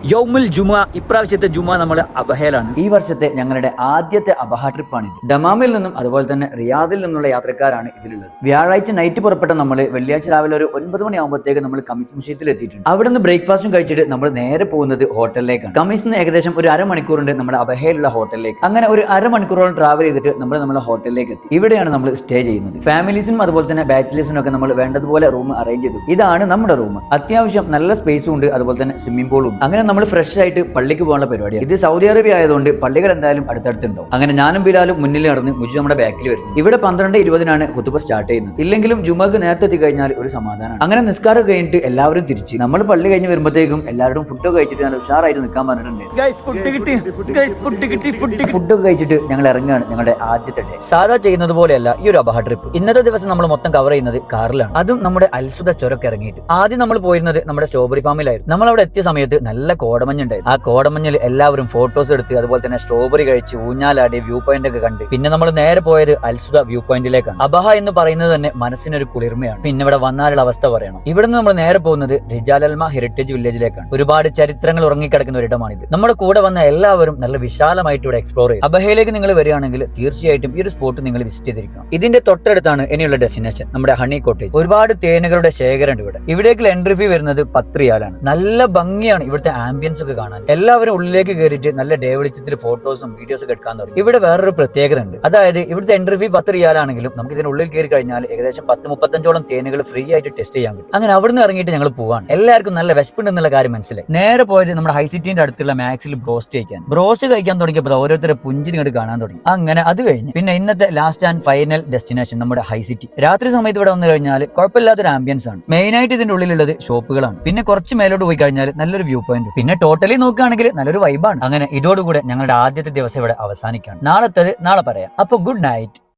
യൗമുൽ ജുമ ഇപ്രാവശ്യത്തെ ജുമ നമ്മൾ അബഹയിലാണ്. ഈ വർഷത്തെ ഞങ്ങളുടെ ആദ്യത്തെ അബഹ ട്രിപ്പാണിത്. ദമാമിൽ നിന്നും അതുപോലെ തന്നെ റിയാദിൽ നിന്നുള്ള യാത്രക്കാരാണ് ഇതിലുള്ളത്. വ്യാഴാഴ്ച നൈറ്റ് പുറപ്പെട്ട നമ്മൾ വെള്ളിയാഴ്ച രാവിലെ ഒരു 9 മണിയാകുമ്പോഴത്തേക്ക് നമ്മൾ കമീസ് മുഷീത്തിൽ എത്തിയിട്ടുണ്ട്. അവിടെ നിന്ന് ബ്രേക്ക്ഫാസ്റ്റും കഴിച്ചിട്ട് നമ്മൾ നേരെ പോകുന്നത് ഹോട്ടലിലേക്കാണ്. കമീസിൽ നിന്ന് ഏകദേശം ഒരു അരമണിക്കൂറുണ്ട് നമ്മുടെ അബഹയിലുള്ള ഹോട്ടലിലേക്ക്. അങ്ങനെ ഒരു അരമണിക്കൂറോളം ട്രാവൽ ചെയ്തിട്ട് നമ്മൾ നമ്മുടെ ഹോട്ടലിലേക്ക് എത്തി. ഇവിടെയാണ് നമ്മൾ സ്റ്റേ ചെയ്യുന്നത്. ഫാമിലീസിനും അതുപോലെ തന്നെ ബാച്ചിലേഴ്സിനും ഒക്കെ നമ്മൾ വേണ്ടതുപോലെ റൂം അറേഞ്ച് ചെയ്തു. ഇതാണ് നമ്മുടെ റൂം. അത്യാവശ്യം നല്ല സ്പേസും ഉണ്ട്, അതുപോലെ തന്നെ സ്വിമ്മിംഗ് പൂളും. അങ്ങനെ നമ്മൾ ഫ്രഷ് ആയിട്ട് പള്ളിക്ക് പോകാനുള്ള പരിപാടിയാണ്. ഇത് സൗദി അറേബ്യ ആയതുകൊണ്ട് പള്ളികൾ എന്തായാലും അടുത്തടുത്തുണ്ടാവും. അങ്ങനെ ഞാനും ബിലാലും മുന്നിൽ നടന്ന് മുജു നമ്മുടെ ബാക്കിൽ വരുന്നു. ഇവിടെ 12:20 ഖുതുബ സ്റ്റാർട്ട് ചെയ്യുന്നത്. ഇല്ലെങ്കിലും ജുമക്ക് നേരത്തെ എത്തി കഴിഞ്ഞാൽ ഒരു സമാധാനമാണ്. അങ്ങനെ നിസ്കാരം കഴിഞ്ഞിട്ട് എല്ലാവരും തിരിച്ച് നമ്മൾ പള്ളി കഴിഞ്ഞ് വരുമ്പോഴത്തേക്കും എല്ലാവരും ഫുഡ് കഴിച്ചിട്ട് നല്ല ഉഷാറായിട്ട് നിൽക്കാൻ പറഞ്ഞിട്ടുണ്ട്. ഫുഡ് കഴിച്ചിട്ട് ഞങ്ങൾ ഇറങ്ങുകയാണ് ഞങ്ങളുടെ ആദ്യത്തെ ഡേ. സാധാ ചെയ്യുന്നത് പോലെയല്ല ഈ ഒരു അബഹ ട്രിപ്പ്. ഇന്നത്തെ ദിവസം നമ്മൾ മൊത്തം കവർ ചെയ്യുന്നത് കാറിലാണ്, അതും നമ്മുടെ അൽസുദ ചുരക്ക് ഇറങ്ങിയിട്ട്. ആദ്യം നമ്മൾ പോയിരുന്നത് നമ്മുടെ സ്ട്രോബെറി ഫാമിലായിരുന്നു. നമ്മൾ അവിടെ എത്തിയ സമയത്ത് നല്ല കോടമഞ്ഞുണ്ടായിരുന്നു. ആ കോടമഞ്ഞിൽ എല്ലാവരും ഫോട്ടോസ് എടുത്ത് അതുപോലെ തന്നെ സ്ട്രോബെറി കഴിച്ച് ഊഞ്ഞാലാടി വ്യൂ പോയിന്റ് ഒക്കെ കണ്ട് പിന്നെ നമ്മൾ നേരെ പോയത് അൽസുദ വ്യൂ പോയിന്റിലേക്കാണ്. അബഹ എന്ന് പറയുന്നത് തന്നെ മനസ്സിനൊരു കുളിർമയാണ്. പിന്നെ ഇവിടെ വന്നാലുള്ള അവസ്ഥ പറയണം. ഇവിടെ നിന്ന് നമ്മൾ നേരെ പോകുന്നത് റിജാലൽമ ഹെറിറ്റേജ് വില്ലേജിലേക്കാണ്. ഒരുപാട് ചരിത്രങ്ങൾ ഉറങ്ങിക്കിടക്കുന്ന ഒരിടമാണിത്. നമ്മുടെ കൂടെ വന്ന എല്ലാവരും നല്ല വിശാലമായിട്ട് ഇവിടെ എക്സ്പ്ലോർ ചെയ്യും. അബഹയിലേക്ക് നിങ്ങൾ വരികയാണെങ്കിൽ തീർച്ചയായിട്ടും ഈ ഒരു സ്പോട്ട് നിങ്ങൾ വിസിറ്റ് ചെയ്തിരിക്കണം. ഇതിന്റെ തൊട്ടടുത്താണ് ഇനിയുള്ള ഡെസ്റ്റിനേഷൻ നമ്മുടെ ഹണി കോട്ടേജ്. ഒരുപാട് തേനുകളുടെ ശേഖരം ഇവിടെ. ഇവിടേക്ക് എൻട്രി ഫീ വരുന്നത് 10 റിയാലാണ്. നല്ല ഭംഗിയാണ് ഇവിടുത്തെ ആംബിയൻസ് ഒക്കെ കാണാൻ. എല്ലാവരും ഉള്ളിലേക്ക് കയറിയിട്ട് നല്ല ഡേ വെളിച്ചത്തിൽ ഫോട്ടോസും വീഡിയോസും ഒക്കെ എടുക്കാൻ തുടങ്ങി. ഇവിടെ വേറൊരു പ്രത്യേകത ഉണ്ട്. അതായത് ഇവിടുത്തെ എൻട്രി ഫീ 10 റിയാലാണെങ്കിലും നമുക്ക് ഇതിന്റെ ഉള്ളിൽ കയറി കഴിഞ്ഞാൽ ഏകദേശം 10-35ഓളം തേനുകൾ ഫ്രീ ആയിട്ട് ടെസ്റ്റ് ചെയ്യാൻ പറ്റും. അങ്ങനെ അവിടുന്ന് ഇറങ്ങിയിട്ട് ഞങ്ങൾ പോവാണ്. എല്ലാവർക്കും നല്ല വിശപ്പുണ്ട് എന്നുള്ള കാര്യം മനസ്സിലായി. നേരെ പോയത് നമ്മുടെ ഹൈ സിറ്റിന്റെ അടുത്തുള്ള മാക്സിൽ ബ്രോസ്റ്റ് കഴിക്കാൻ. ബ്രോസ്റ്റ് കഴിക്കാൻ തുടങ്ങിയപ്പോൾ ഓരോരുത്തരെ പുഞ്ചിരി കണ്ട് കാണാൻ തുടങ്ങി. അങ്ങനെ അത് കഴിഞ്ഞ് പിന്നെ ഇന്നത്തെ ലാസ്റ്റ് ആൻഡ് ഫൈനൽ ഡെസ്റ്റിനേഷൻ നമ്മുടെ ഹൈ സിറ്റി. രാത്രി സമയത്ത് ഇവിടെ വന്നു കഴിഞ്ഞാൽ കുഴപ്പമില്ലാത്തൊരു ആംബിയൻസ് ആണ്. മെയിൻ ആയിട്ട് ഇതിന്റെ ഉള്ളിലുള്ളത് ഷോപ്പുകളാണ്. പിന്നെ കുറച്ച് മേലോട്ട് പോയി കഴിഞ്ഞാൽ നല്ലൊരു വ്യൂ പോയിന്റ്. പിന്നെ ടോട്ടലി നോക്കുകയാണെങ്കിൽ നല്ലൊരു വൈബാണ്. അങ്ങനെ ഇതോടുകൂടെ ഞങ്ങളുടെ ആദ്യത്തെ ദിവസം ഇവിടെ അവസാനിക്കുകയാണ്. നാളെ പറയാം. അപ്പൊ ഗുഡ് നൈറ്റ്.